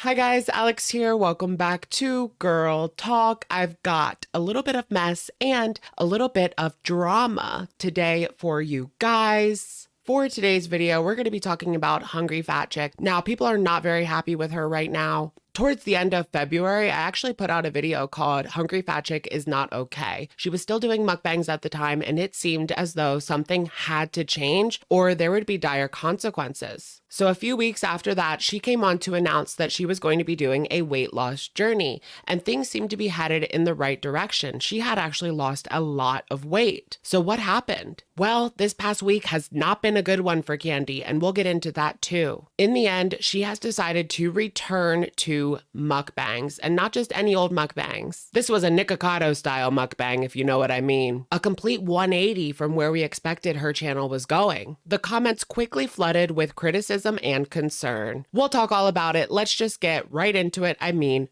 Hi guys, Alex here. Welcome back to Girl Talk. I've got a little bit of mess and a little bit of drama today for you guys. For today's video, we're going to be talking about Hungry Fat Chick. Now, people are not very happy with her right now. Towards the end of February, I actually put out a video called Hungry Fat Chick is Not Okay. She was still doing mukbangs at the time, and it seemed as though something had to change or there would be dire consequences. So a few weeks after that, she came on to announce that she was going to be doing a weight loss journey, and things seemed to be headed in the right direction. She had actually lost a lot of weight. So what happened? Well, this past week has not been a good one for Candy, and we'll get into that too. In the end, she has decided to return to mukbangs, and not just any old mukbangs. This was a Nikocado style mukbang, if you know what I mean. A complete 180 from where we expected her channel was going. The comments quickly flooded with criticism and concern. We'll talk all about it. Let's just get right into it.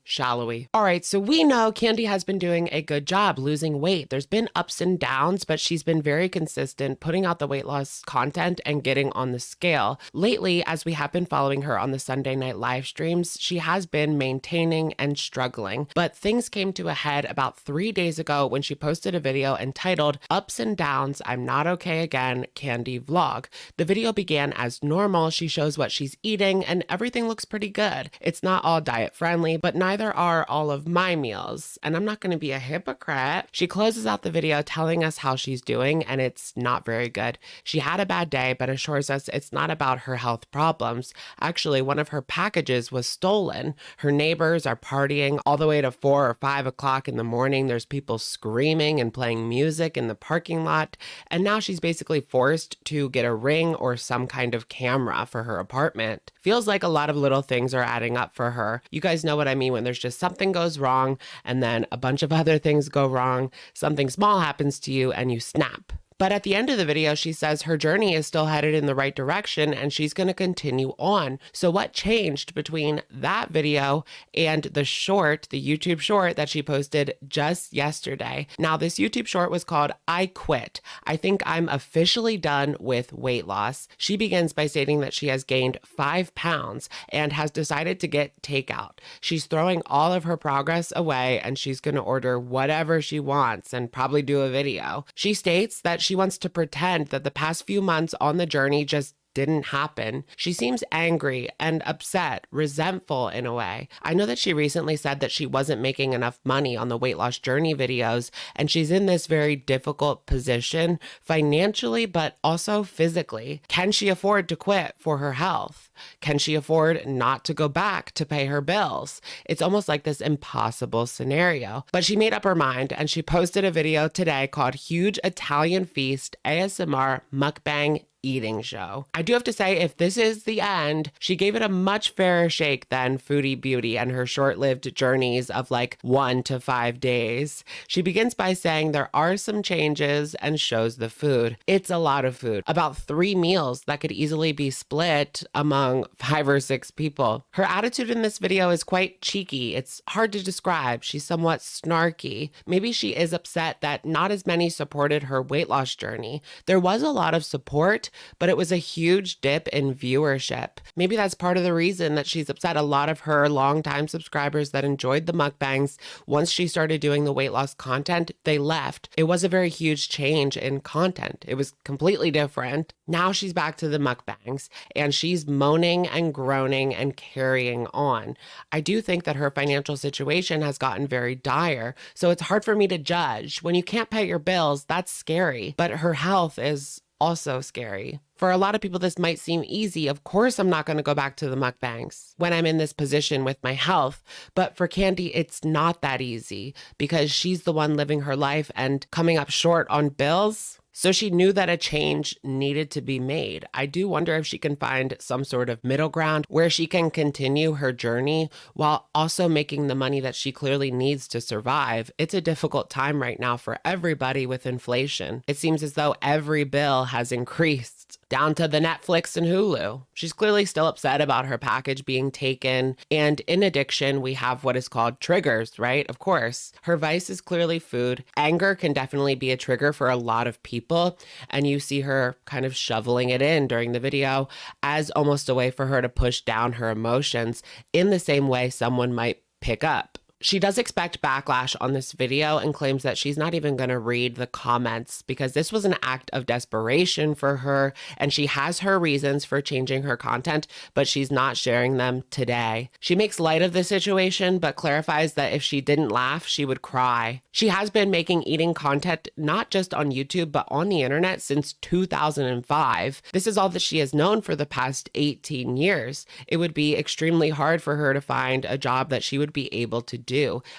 Shall we? All right, so we know Candy has been doing a good job losing weight. There's been ups and downs, but she's been very consistent putting out the weight loss content and getting on the scale. Lately, as we have been following her on the Sunday night live streams, she has been maintaining and struggling. But things came to a head about 3 days ago when she posted a video entitled Ups and Downs, I'm Not Okay Again, Candy Vlog. The video began as normal. She shows what she's eating and everything looks pretty good. It's not all diet friendly, but neither are all of my meals. And I'm not going to be a hypocrite. She closes out the video telling us how she's doing, and it's not very good. She had a bad day, but assures us it's not about her health problems. Actually, one of her packages was stolen. Her neighbors are partying all the way to 4 or 5 o'clock in the morning. There's people screaming and playing music in the parking lot. And now she's basically forced to get a Ring or some kind of camera for her apartment. Feels like a lot of little things are adding up for her. You guys know what I mean when there's just something goes wrong and then a bunch of other things go wrong. Something small happens to you and you snap. But at the end of the video, she says her journey is still headed in the right direction and she's going to continue on. So what changed between that video and the YouTube short that she posted just yesterday? Now, this YouTube short was called I Quit. I think I'm officially done with weight loss. She begins by stating that she has gained 5 pounds and has decided to get takeout. She's throwing all of her progress away and she's going to order whatever she wants and probably do a video. She states that she wants to pretend that the past few months on the journey just didn't happen. She seems angry and upset, resentful in a way. I know that she recently said that she wasn't making enough money on the weight loss journey videos, and she's in this very difficult position financially, but also physically. Can she afford to quit for her health? Can she afford not to go back to pay her bills? It's almost like this impossible scenario. But she made up her mind and she posted a video today called Huge Italian Feast ASMR Mukbang Eating Show. I do have to say, if this is the end, she gave it a much fairer shake than Foodie Beauty and her short-lived journeys of like 1 to 5 days. She begins by saying there are some changes and shows the food. It's a lot of food, about 3 meals that could easily be split among 5 or 6 people. Her attitude in this video is quite cheeky. It's hard to describe. She's somewhat snarky. Maybe she is upset that not as many supported her weight loss journey. There was a lot of support, but it was a huge dip in viewership. Maybe that's part of the reason that she's upset. A lot of her longtime subscribers that enjoyed the mukbangs, once she started doing the weight loss content, they left. It was a very huge change in content. It was completely different. Now she's back to the mukbangs and she's moaning and groaning and carrying on. I do think that her financial situation has gotten very dire, so it's hard for me to judge. When you can't pay your bills, that's scary, but her health is also scary. For a lot of people, this might seem easy. Of course, I'm not going to go back to the mukbangs when I'm in this position with my health. But for Candy, it's not that easy because she's the one living her life and coming up short on bills. So she knew that a change needed to be made. I do wonder if she can find some sort of middle ground where she can continue her journey while also making the money that she clearly needs to survive. It's a difficult time right now for everybody with inflation. It seems as though every bill has increased. down to the Netflix and Hulu. She's clearly still upset about her package being taken. And in addiction, we have what is called triggers, right? Of course. Her vice is clearly food. Anger can definitely be a trigger for a lot of people. And you see her kind of shoveling it in during the video as almost a way for her to push down her emotions in the same way someone might pick up. She does expect backlash on this video and claims that she's not even going to read the comments because this was an act of desperation for her, and she has her reasons for changing her content, but she's not sharing them today. She makes light of the situation, but clarifies that if she didn't laugh, she would cry. She has been making eating content not just on YouTube, but on the internet since 2005. This is all that she has known for the past 18 years. It would be extremely hard for her to find a job that she would be able to do.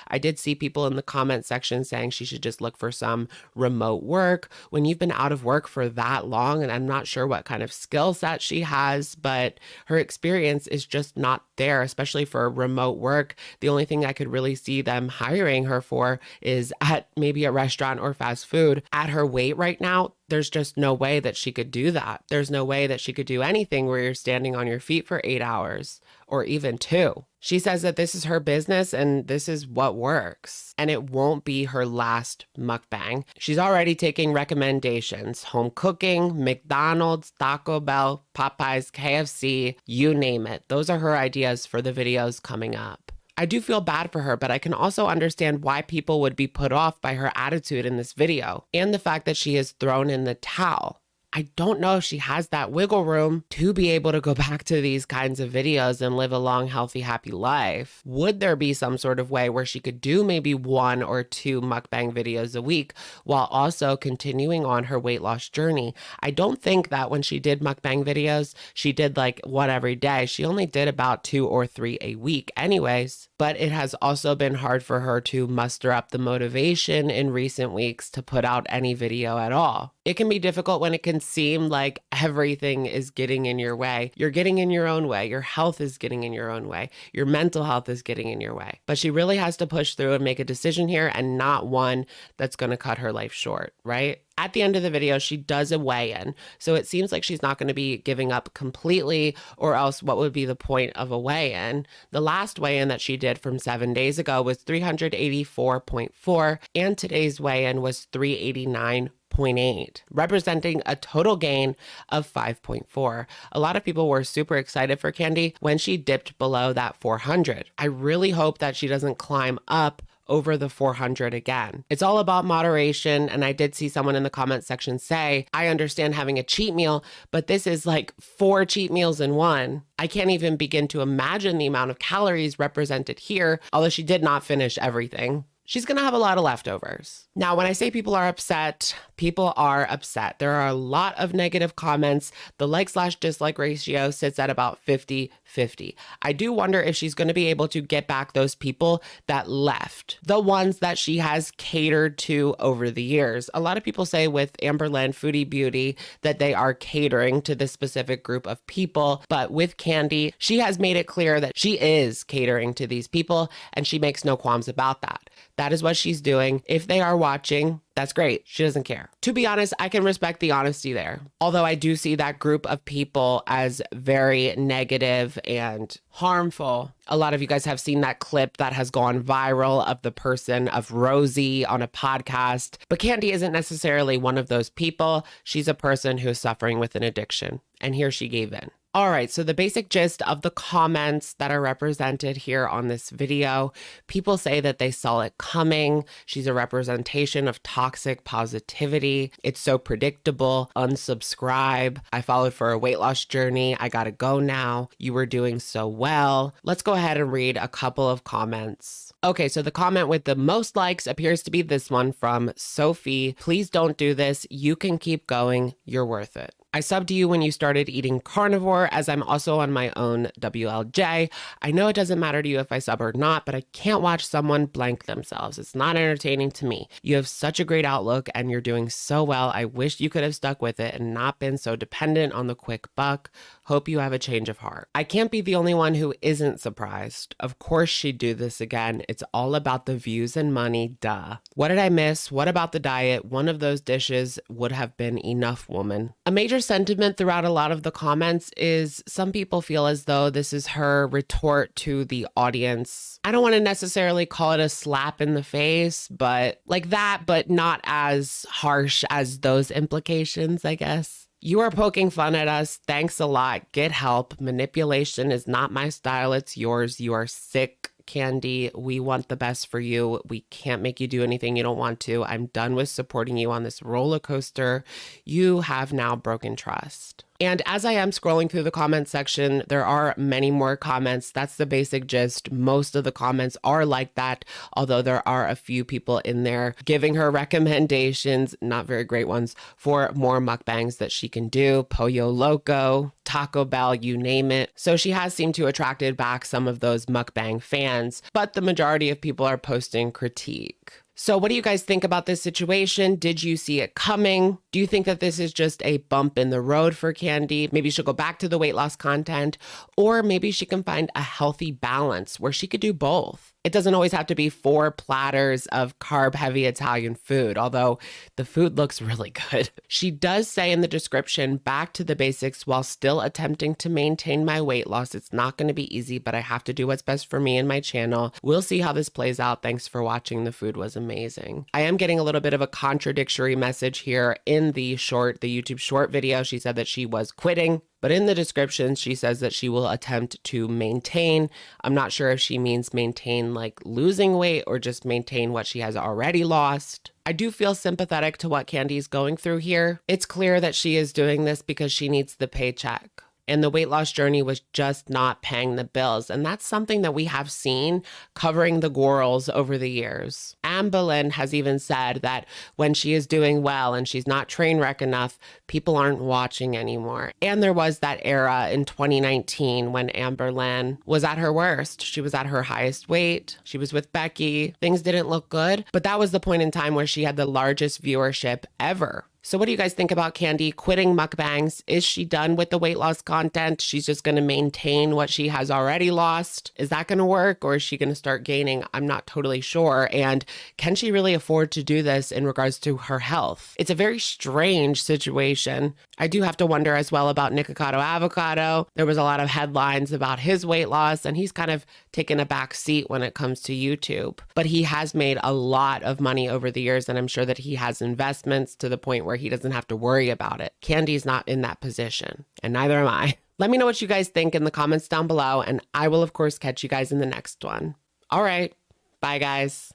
I did see people in the comment section saying she should just look for some remote work. When you've been out of work for that long, and I'm not sure what kind of skill set she has, but her experience is just not there, especially for remote work. The only thing I could really see them hiring her for is at maybe a restaurant or fast food. At her weight right now, there's just no way that she could do that. There's no way that she could do anything where you're standing on your feet for 8 hours or even 2. She says that this is her business and this is what works. And it won't be her last mukbang. She's already taking recommendations: home cooking, McDonald's, Taco Bell, Popeyes, KFC, you name it. Those are her ideas for the videos coming up. I do feel bad for her, but I can also understand why people would be put off by her attitude in this video and the fact that she has thrown in the towel. I don't know if she has that wiggle room to be able to go back to these kinds of videos and live a long, healthy, happy life. Would there be some sort of way where she could do maybe 1 or 2 mukbang videos a week while also continuing on her weight loss journey? I don't think that when she did mukbang videos, she did like one every day. She only did about 2 or 3 a week anyways. But it has also been hard for her to muster up the motivation in recent weeks to put out any video at all. It can be difficult when it can seem like everything is getting in your way. You're getting in your own way. Your health is getting in your own way. Your mental health is getting in your way. But she really has to push through and make a decision here, and not one that's going to cut her life short, right? At the end of the video, she does a weigh-in. So it seems like she's not going to be giving up completely, or else what would be the point of a weigh-in? The last weigh-in that she did from 7 days ago was 384.4, and today's weigh-in was 389.8, representing a total gain of 5.4. A lot of people were super excited for Kandi when she dipped below that 400. I really hope that she doesn't climb up over the 400 again. It's all about moderation. And I did see someone in the comment section say, I understand having a cheat meal, but this is like 4 cheat meals in one. I can't even begin to imagine the amount of calories represented here, although she did not finish everything. She's going to have a lot of leftovers. Now, when I say people are upset, people are upset. There are a lot of negative comments. The like/dislike ratio sits at about 50-50. I do wonder if she's going to be able to get back those people that left, the ones that she has catered to over the years. A lot of people say with Amberlynn Foodie Beauty that they are catering to this specific group of people, but with Kandi, she has made it clear that she is catering to these people, and she makes no qualms about that. That is what she's doing. If they are watching, that's great. She doesn't care. To be honest, I can respect the honesty there. Although I do see that group of people as very negative and harmful. A lot of you guys have seen that clip that has gone viral of the person of Rosie on a podcast. But Kandi isn't necessarily one of those people. She's a person who's suffering with an addiction. And here she gave in. All right, so the basic gist of the comments that are represented here on this video, people say that they saw it coming. She's a representation of toxic positivity. It's so predictable. Unsubscribe. I followed for a weight loss journey. I gotta go now. You were doing so well. Let's go ahead and read a couple of comments. Okay, so the comment with the most likes appears to be this one from Sophie. Please don't do this. You can keep going. You're worth it. I subbed to you when you started eating carnivore, as I'm also on my own WLJ. I know it doesn't matter to you if I sub or not, but I can't watch someone blank themselves. It's not entertaining to me. You have such a great outlook and you're doing so well. I wish you could have stuck with it and not been so dependent on the quick buck. Hope you have a change of heart. I can't be the only one who isn't surprised. Of course she'd do this again. It's all about the views and money, duh. What did I miss? What about the diet? One of those dishes would have been enough, woman. A major Another sentiment throughout a lot of the comments is some people feel as though this is her retort to the audience. I don't want to necessarily call it a slap in the face, but like that, but not as harsh as those implications, I guess. You are poking fun at us. Thanks a lot. Get help. Manipulation is not my style. It's yours. You are sick, Kandi. We want the best for you. We can't make you do anything you don't want to. I'm done with supporting you on this roller coaster. You have now broken trust. And as I am scrolling through the comment section, there are many more comments. That's the basic gist. Most of the comments are like that, although there are a few people in there giving her recommendations, not very great ones, for more mukbangs that she can do. Pollo Loco, Taco Bell, you name it. So she has seemed to attracted back some of those mukbang fans, but the majority of people are posting critique. So what do you guys think about this situation? Did you see it coming? Do you think that this is just a bump in the road for Kandi? Maybe she'll go back to the weight loss content, or maybe she can find a healthy balance where she could do both. It doesn't always have to be 4 platters of carb-heavy Italian food, although the food looks really good. She does say in the description, back to the basics while still attempting to maintain my weight loss. It's not going to be easy, but I have to do what's best for me and my channel. We'll see how this plays out. Thanks for watching. The food was amazing. I am getting a little bit of a contradictory message here in the YouTube short video. She said that she was quitting, but in the description, she says that she will attempt to maintain. I'm not sure if she means maintain like losing weight or just maintain what she has already lost. I do feel sympathetic to what Kandi's going through here. It's clear that she is doing this because she needs the paycheck. And the weight loss journey was just not paying the bills. And that's something that we have seen covering the girls over the years. Anne Boleyn has even said that when she is doing well and she's not train wreck enough, people aren't watching anymore. And there was that era in 2019 when Anne Boleyn was at her worst. She was at her highest weight. She was with Becky. Things didn't look good. But that was the point in time where she had the largest viewership ever. So what do you guys think about Kandi quitting mukbangs? Is she done with the weight loss content? She's just going to maintain what she has already lost. Is that going to work, or is she going to start gaining? I'm not totally sure. And can she really afford to do this in regards to her health? It's a very strange situation. I do have to wonder as well about Nikocado Avocado. There was a lot of headlines about his weight loss, and he's kind of taken a back seat when it comes to YouTube. But he has made a lot of money over the years, and I'm sure that he has investments to the point where he doesn't have to worry about it. Kandi's not in that position, and neither am I. Let me know what you guys think in the comments down below, and I will, of course, catch you guys in the next one. All right. Bye, guys.